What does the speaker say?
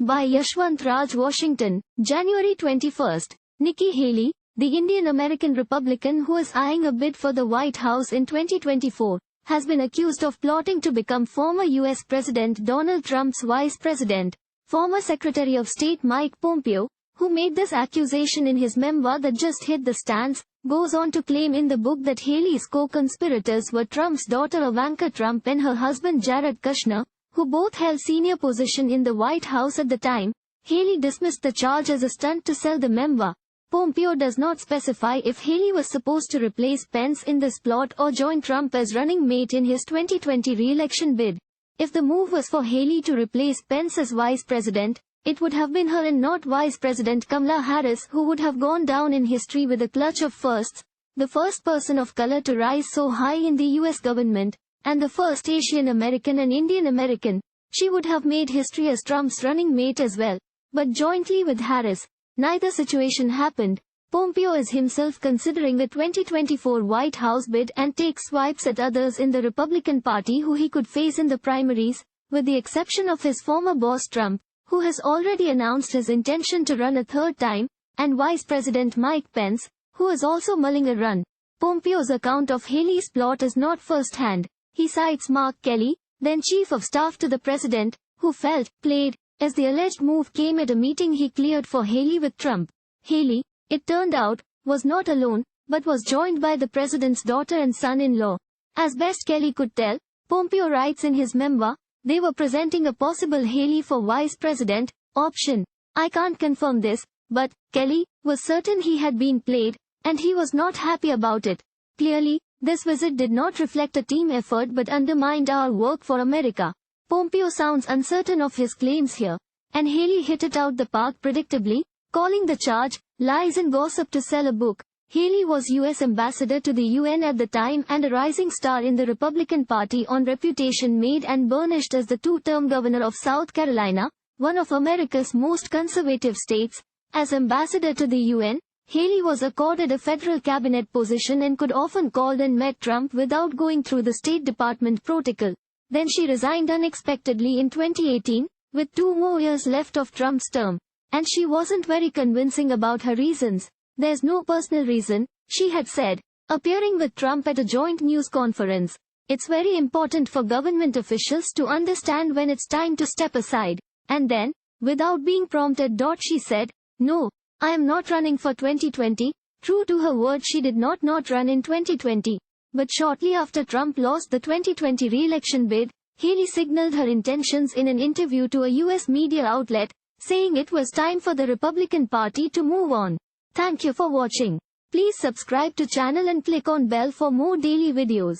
By Yashwant Raj, Washington, January 21. Nikki Haley, the Indian-American Republican who is eyeing a bid for the White House in 2024, has been accused of plotting to become former U.S. President Donald Trump's vice president. Former Secretary of State Mike Pompeo, who made this accusation in his memoir that just hit the stands, goes on to claim in the book that Haley's co-conspirators were Trump's daughter Ivanka Trump and her husband Jared Kushner, who both held senior position in the White House at the time. Haley dismissed the charge as a stunt to sell the memoir. Pompeo does not specify if Haley was supposed to replace Pence in this plot or join Trump as running mate in his 2020 re-election bid. If the move was for Haley to replace Pence as vice president, it would have been her and not Vice President Kamala Harris who would have gone down in history with a clutch of firsts, the first person of color to rise so high in the US government, and the first Asian American and Indian American. She would have made history as Trump's running mate as well, but jointly with Harris. Neither situation happened. Pompeo is himself considering the 2024 White House bid and takes swipes at others in the Republican Party who he could face in the primaries, with the exception of his former boss Trump, who has already announced his intention to run a third time, and Vice President Mike Pence, who is also mulling a run. Pompeo's account of Haley's plot is not first-hand. He cites Mark Kelly, then Chief of Staff to the President, who felt played, as the alleged move came at a meeting he cleared for Haley with Trump. Haley, it turned out, was not alone, but was joined by the President's daughter and son-in-law. As best Kelly could tell, Pompeo writes in his memoir, they were presenting a possible Haley for vice president option. I can't confirm this, but Kelly was certain he had been played, and he was not happy about it. Clearly, this visit did not reflect a team effort but undermined our work for America. Pompeo sounds uncertain of his claims here, and Haley hit it out the park predictably, calling the charge lies and gossip to sell a book. Haley was U.S. ambassador to the UN at the time and a rising star in the Republican Party on reputation made and burnished as the two-term governor of South Carolina, one of America's most conservative states. As ambassador to the UN, Haley was accorded a federal cabinet position and could often call and met Trump without going through the State Department protocol. Then she resigned unexpectedly in 2018, with 2 more years left of Trump's term. And she wasn't very convincing about her reasons. There's no personal reason, she had said, appearing with Trump at a joint news conference. It's very important for government officials to understand when it's time to step aside. And then, without being prompted, she said, no, I am not running for 2020. True to her word, she did not run in 2020. But shortly after Trump lost the 2020 re-election bid, Haley signaled her intentions in an interview to a US media outlet, saying it was time for the Republican Party to move on. Thank you for watching. Please subscribe to channel and click on bell for more daily videos.